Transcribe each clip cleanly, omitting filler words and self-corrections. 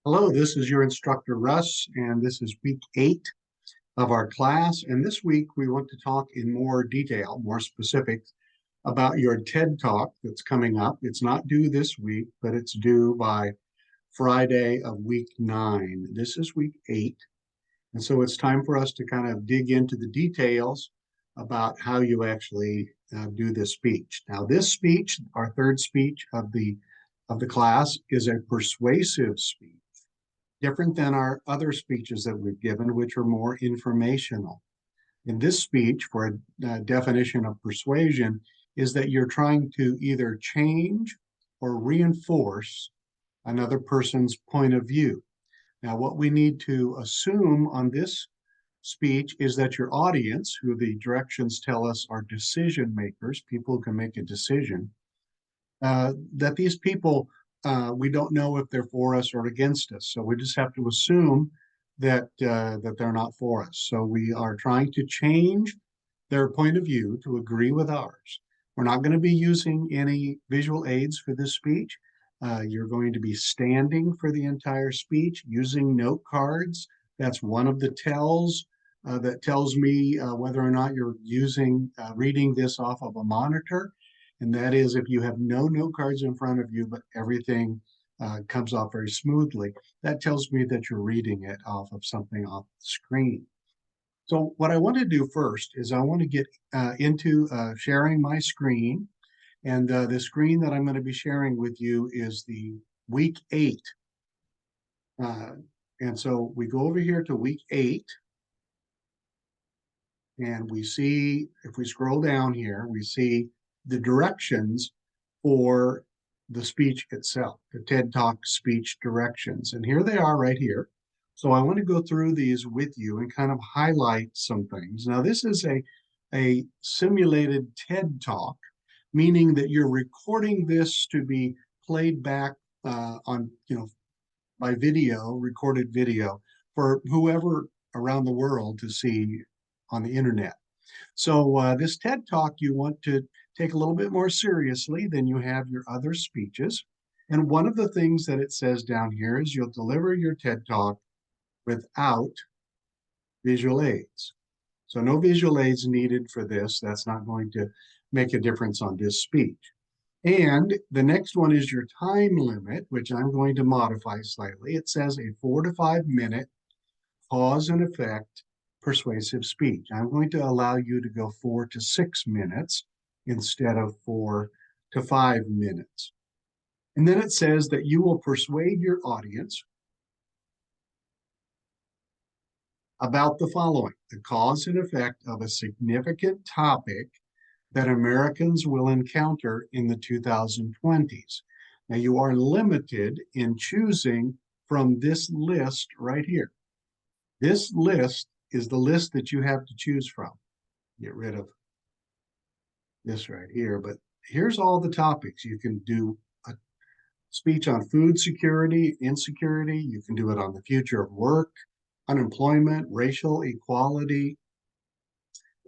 Hello, this is your instructor Russ, and this is week 8 of our class. And this week we want to talk in more detail, more specifics about your TED Talk that's coming up. It's not due this week, but it's due by Friday of week 9. This is week 8. And so it's time for us to kind of dig into the details about how you actually do this speech. Now, this speech, our third speech of the class, is a persuasive speech, different than our other speeches that we've given, which are more informational. In this speech, for a definition of persuasion, is that you're trying to either change or reinforce another person's point of view. Now, what we need to assume on this speech is that your audience, who the directions tell us are decision makers, people who can make a decision, that these people, we don't know if they're for us or against us. So we just have to assume that they're not for us. So we are trying to change their point of view to agree with ours. We're not going to be using any visual aids for this speech. You're going to be standing for the entire speech using note cards. That's one of the tells that tells me whether or not you're reading this off of a monitor. And that is if you have no note cards in front of you, but everything comes off very smoothly, that tells me that you're reading it off of something off the screen. So what I want to do first is I want to get into sharing my screen. And the screen that I'm going to be sharing with you is the week 8. And so we go over here to week 8. And we see, if we scroll down here, we see the directions for the speech itself, the TED Talk speech directions. And here they are right here. So I want to go through these with you and kind of highlight some things. Now, this is a simulated TED Talk, meaning that you're recording this to be played back by video, recorded video, for whoever around the world to see on the internet. So this TED Talk you want to take a little bit more seriously than you have your other speeches. And one of the things that it says down here is you'll deliver your TED Talk without visual aids. So no visual aids needed for this. That's not going to make a difference on this speech. And the next one is your time limit, which I'm going to modify slightly. It says a 4 to 5 minute cause and effect persuasive speech. I'm going to allow you to go 4 to 6 minutes instead of 4 to 5 minutes. And then it says that you will persuade your audience about the following: the cause and effect of a significant topic that Americans will encounter in the 2020s. Now, you are limited in choosing from this list right here. This list is the list that you have to choose from. Get rid of this right here, but here's all the topics. You can do a speech on food security, insecurity. You can do it on the future of work, unemployment, racial equality,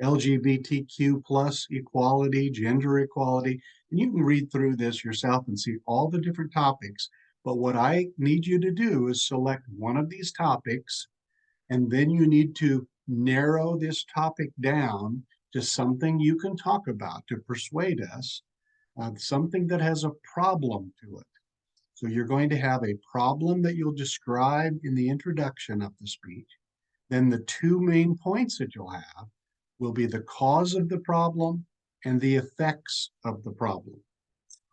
LGBTQ plus equality, gender equality. And you can read through this yourself and see all the different topics. But what I need you to do is select one of these topics, and then you need to narrow this topic down to something you can talk about to persuade us, something that has a problem to it. So you're going to have a problem that you'll describe in the introduction of the speech. Then the two main points that you'll have will be the cause of the problem and the effects of the problem.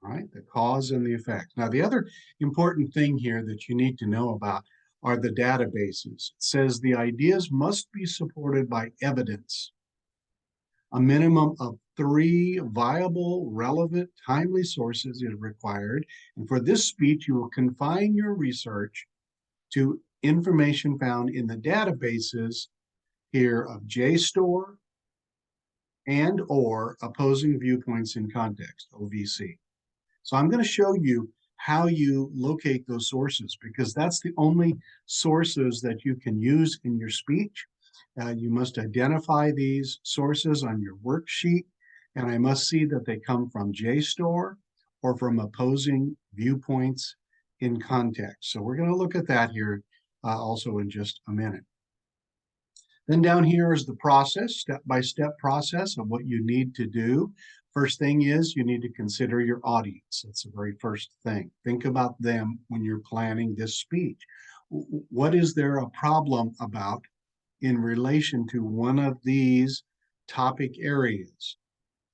All right, the cause and the effect. Now, the other important thing here that you need to know about are the databases. It says the ideas must be supported by evidence. A minimum of 3 viable, relevant, timely sources is required. And for this speech, you will confine your research to information found in the databases here of JSTOR and or opposing viewpoints in context, OVC. So I'm going to show you how you locate those sources, because that's the only sources that you can use in your speech. You must identify these sources on your worksheet, and I must see that they come from JSTOR or from opposing viewpoints in context. So we're going to look at that here also in just a minute. Then down here is the process, step-by-step process of what you need to do. First thing is you need to consider your audience. That's the very first thing. Think about them when you're planning this speech. What is there a problem about in relation to one of these topic areas?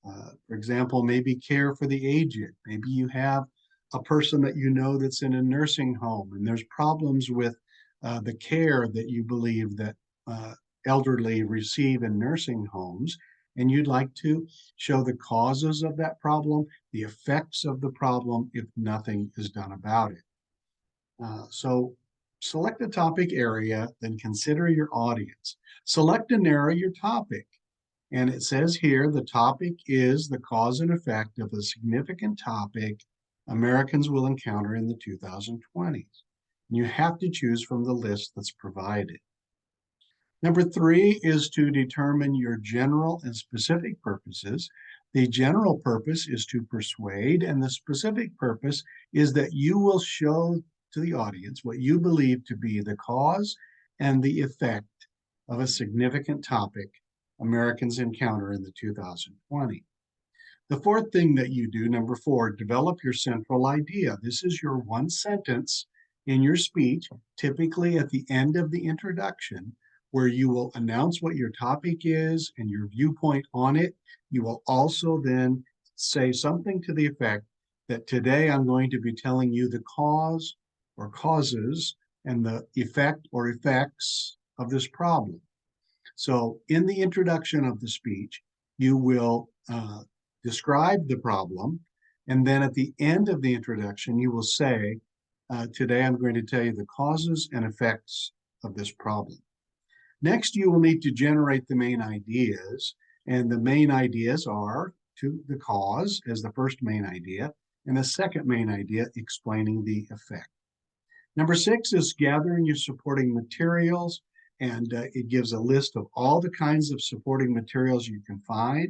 For example, maybe care for the aged. Maybe you have a person that you know that's in a nursing home and there's problems with the care that you believe that elderly receive in nursing homes, and you'd like to show the causes of that problem, the effects of the problem if nothing is done about it. So select a topic area, then consider your audience. Select and narrow your topic. And it says here, the topic is the cause and effect of a significant topic Americans will encounter in the 2020s. You have to choose from the list that's provided. Number 3 is to determine your general and specific purposes. The general purpose is to persuade, and the specific purpose is that you will show to the audience what you believe to be the cause and the effect of a significant topic Americans encounter in the 2020. The fourth thing that you do, number 4, develop your central idea. This is your one sentence in your speech, typically at the end of the introduction, where you will announce what your topic is and your viewpoint on it. You will also then say something to the effect that today I'm going to be telling you the cause or causes and the effect or effects of this problem. So in the introduction of the speech, you will describe the problem, and then at the end of the introduction, you will say, today I'm going to tell you the causes and effects of this problem. Next, you will need to generate the main ideas, and the main ideas are to the cause as the first main idea, and the second main idea explaining the effect. Number 6 is gathering your supporting materials, and it gives a list of all the kinds of supporting materials you can find,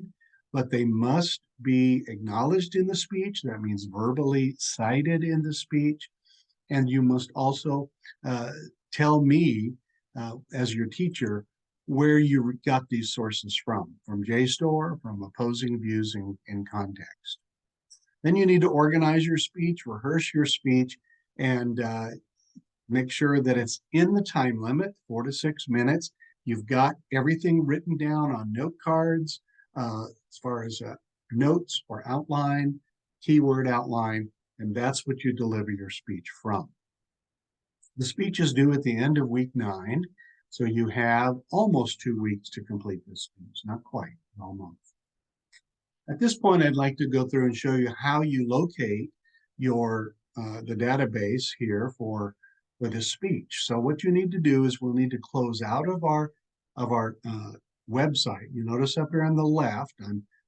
but they must be acknowledged in the speech. That means verbally cited in the speech, and you must also tell me as your teacher where you got these sources from JSTOR, from opposing views in context. Then you need to organize your speech, rehearse your speech, and make sure that it's in the time limit, 4 to 6 minutes. You've got everything written down on note cards as far as notes or outline, keyword outline, and that's what you deliver your speech from. The speech is due at the end of week 9, so you have almost 2 weeks to complete this speech, not quite, almost. At this point, I'd like to go through and show you how you locate your the database here for this speech. So what you need to do is we'll need to close out of our website. You notice up here on the left,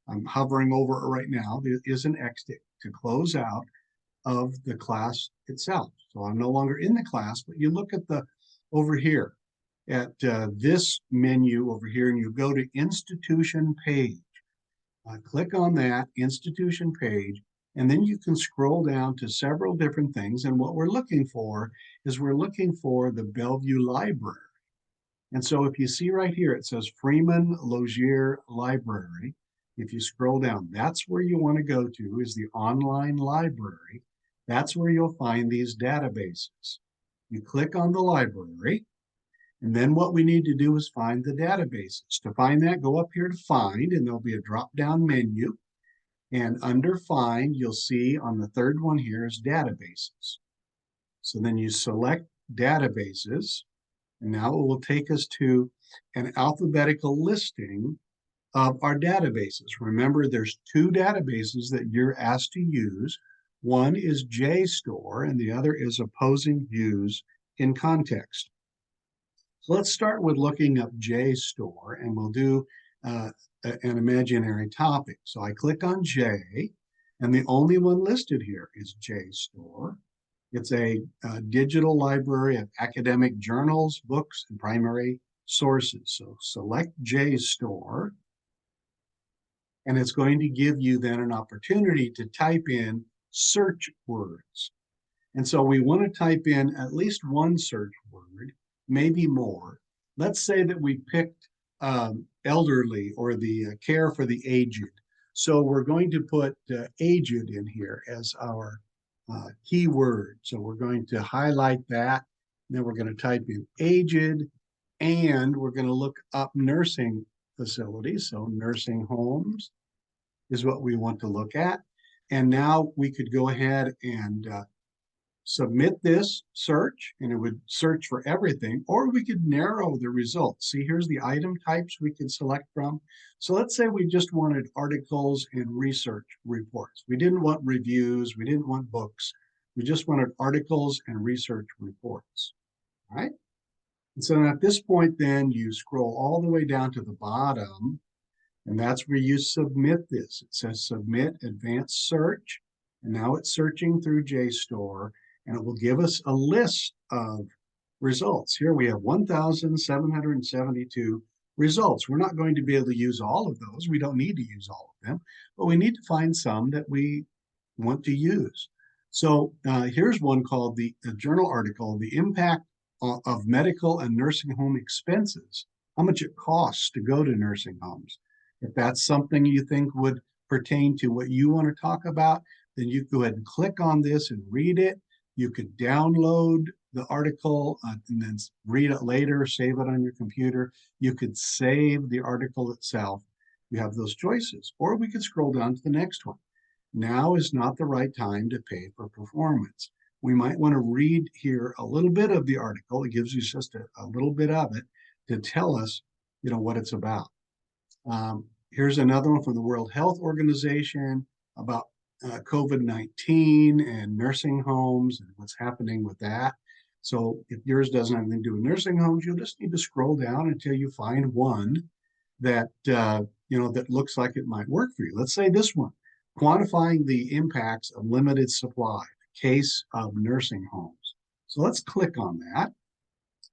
I'm hovering over it right now. There is an X to close out of the class itself. So I'm no longer in the class, but you look at over here at this menu over here, and you go to institution page. Click on that institution page, and then you can scroll down to several different things. And what we're looking for is the Bellevue Library. And so if you see right here, it says Freeman Lozier Library. If you scroll down, that's where you want to go to, is the online library. That's where you'll find these databases. You click on the library, and then what we need to do is find the databases. To find that, go up here to Find, and there'll be a drop-down menu. And under Find, you'll see on the third one here is Databases. So then you select Databases, and now it will take us to an alphabetical listing of our databases. Remember, there's 2 databases that you're asked to use. One is JSTOR, and the other is opposing views in context. So let's start with looking up JSTOR, and we'll do an imaginary topic. So I click on J, and the only one listed here is JSTOR. It's a digital library of academic journals, books, and primary sources. So select JSTOR, and it's going to give you then an opportunity to type in search words. And so we want to type in at least one search word, maybe more. Let's say that we picked elderly or the care for the aged. So we're going to put aged in here as our keyword. So we're going to highlight that. Then we're going to type in aged, and we're going to look up nursing facilities. So nursing homes is what we want to look at. And now we could go ahead and submit this search, and it would search for everything, or we could narrow the results. See, here's the item types we could select from. So let's say we just wanted articles and research reports. We didn't want reviews, we didn't want books. We just wanted articles and research reports, all right? And so at this point, then you scroll all the way down to the bottom, and that's where you submit this. It says submit advanced search, and now it's searching through JSTOR, and it will give us a list of results. Here we have 1,772 results. We're not going to be able to use all of those. We don't need to use all of them, but we need to find some that we want to use. So here's one called the journal article, The Impact of Medical and Nursing Home Expenses, how much it costs to go to nursing homes. If that's something you think would pertain to what you want to talk about, then you go ahead and click on this and read it. You could download the article and then read it later, save it on your computer. You could save the article itself. You have those choices. Or we could scroll down to the next one. Now is not the right time to pay for performance. We might want to read here a little bit of the article. It gives you just a little bit of it to tell us, what it's about. Here's another one from the World Health Organization about COVID-19 and nursing homes and what's happening with that. So if yours doesn't have anything to do with nursing homes, you'll just need to scroll down until you find one that that looks like it might work for you. Let's say this one, quantifying the impacts of limited supply, case of nursing homes. So let's click on that.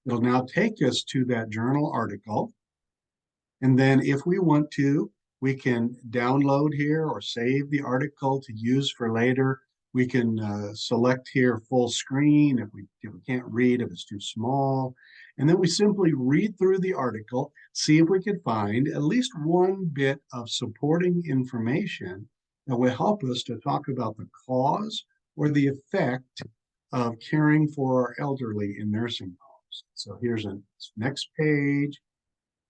It'll now take us to that journal article. And then if we want to, we can download here or save the article to use for later. We can select here full screen if we can't read, if it's too small. And then we simply read through the article, see if we can find at least one bit of supporting information that will help us to talk about the cause or the effect of caring for our elderly in nursing homes. So here's a next page.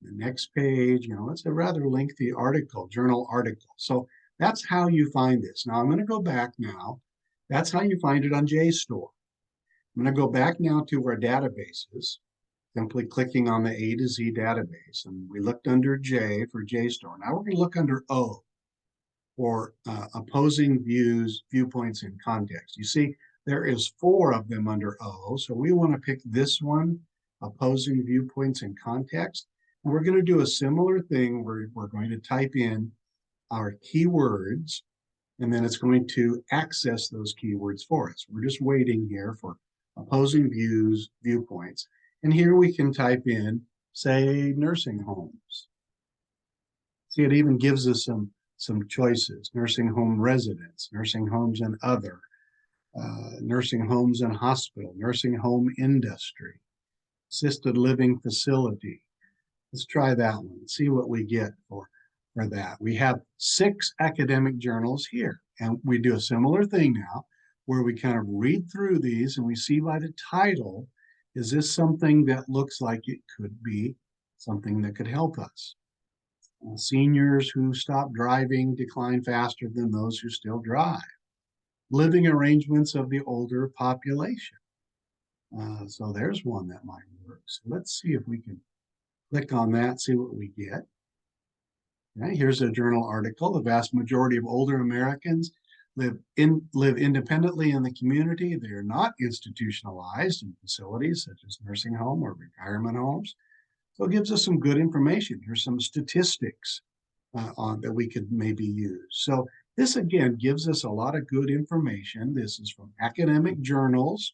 The next page, it's a rather lengthy article, journal article. So that's how you find this. Now I'm going to go back now. That's how you find it on JSTOR. I'm going to go back now to our databases, simply clicking on the A to Z database. And we looked under J for JSTOR. Now we're going to look under O for opposing views, viewpoints, and context. You see, there is 4 of them under O. So we want to pick this one, opposing viewpoints and context. We're going to do a similar thing where we're going to type in our keywords, and then it's going to access those keywords for us. We're just waiting here for opposing views, viewpoints. And here we can type in, say, nursing homes. See, it even gives us some choices: nursing home residents, nursing homes and other, nursing homes and hospital, nursing home industry, assisted living facility. Let's try that one, see what we get for that. We have 6 academic journals here, and we do a similar thing now where we kind of read through these and we see by the title, is this something that looks like it could be something that could help us? Seniors who stop driving decline faster than those who still drive. Living arrangements of the older population. So there's one that might work. So let's see if we can click on that, see what we get. Okay, here's a journal article. The vast majority of older Americans live independently in the community. They are not institutionalized in facilities such as nursing home or retirement homes. So it gives us some good information. Here's some statistics that we could maybe use. So this, again, gives us a lot of good information. This is from academic journals,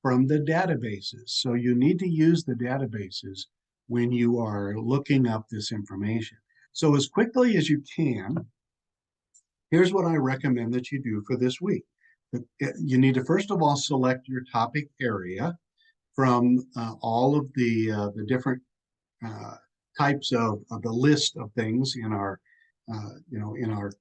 from the databases. So you need to use the databases when you are looking up this information. So as quickly as you can, here's what I recommend that you do for this week. You need to first of all select your topic area from all of the different uh, types of the list of things in our in our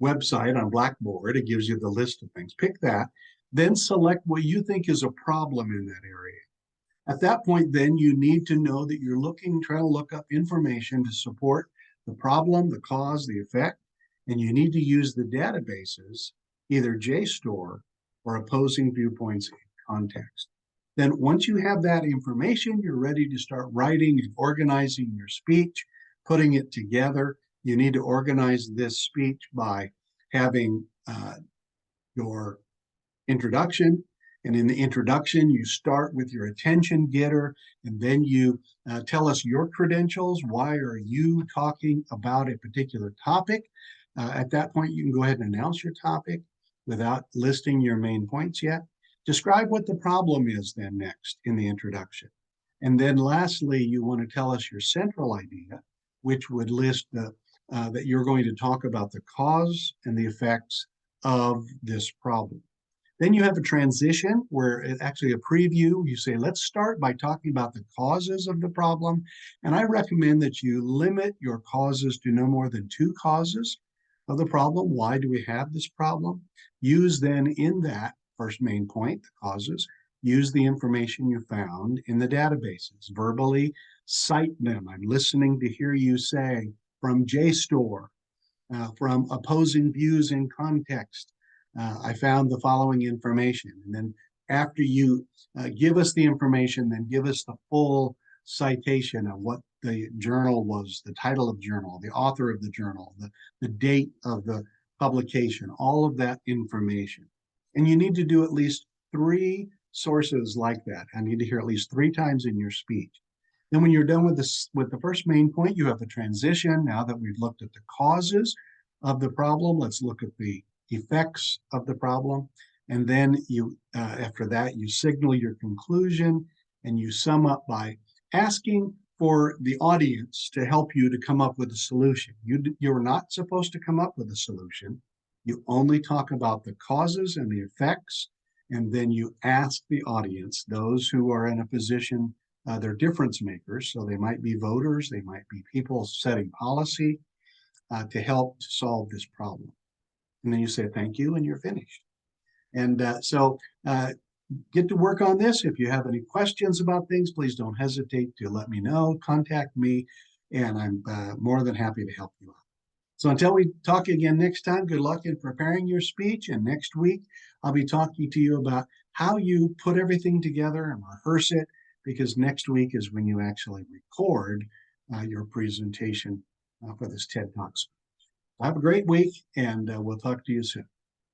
website on Blackboard. It gives you the list of things. Pick that, then select what you think is a problem in that area. At that point, then you need to know that you're trying to look up information to support the problem, the cause, the effect, and you need to use the databases, either JSTOR or opposing viewpoints in context. Then once you have that information, you're ready to start writing and organizing your speech, putting it together. You need to organize this speech by having your introduction. And in the introduction, you start with your attention getter, and then you tell us your credentials. Why are you talking about a particular topic? At that point, you can go ahead and announce your topic without listing your main points yet. Describe what the problem is then next in the introduction. And then lastly, you want to tell us your central idea, which would list that you're going to talk about the cause and the effects of this problem. Then you have a transition where it's actually a preview. You say, let's start by talking about the causes of the problem. And I recommend that you limit your causes to no more than 2 causes of the problem. Why do we have this problem? Use then in that first main point, the causes, use the information you found in the databases. Verbally cite them. I'm listening to hear you say from JSTOR, from opposing views in context. I found the following information. And then after you give us the information, then give us the full citation of what the journal was, the title of the journal, the author of the journal, the date of the publication, all of that information. And you need to do at least 3 sources like that. I need to hear at least 3 times in your speech. Then when you're done with the first main point, you have the transition. Now that we've looked at the causes of the problem, let's look at the effects of the problem. And then you, after that, you signal your conclusion and you sum up by asking for the audience to help you to come up with a solution. You're not supposed to come up with a solution. You only talk about the causes and the effects, and then you ask the audience, those who are in a position, they're difference makers, so they might be voters, they might be people setting policy, to help to solve this problem. And then you say thank you and you're finished. And so get to work on this. If you have any questions about things, please don't hesitate to let me know, contact me, and I'm more than happy to help you out. So until we talk again next time, good luck in preparing your speech. And next week, I'll be talking to you about how you put everything together and rehearse it, because next week is when you actually record your presentation for this TED Talks. Have a great week, and we'll talk to you soon.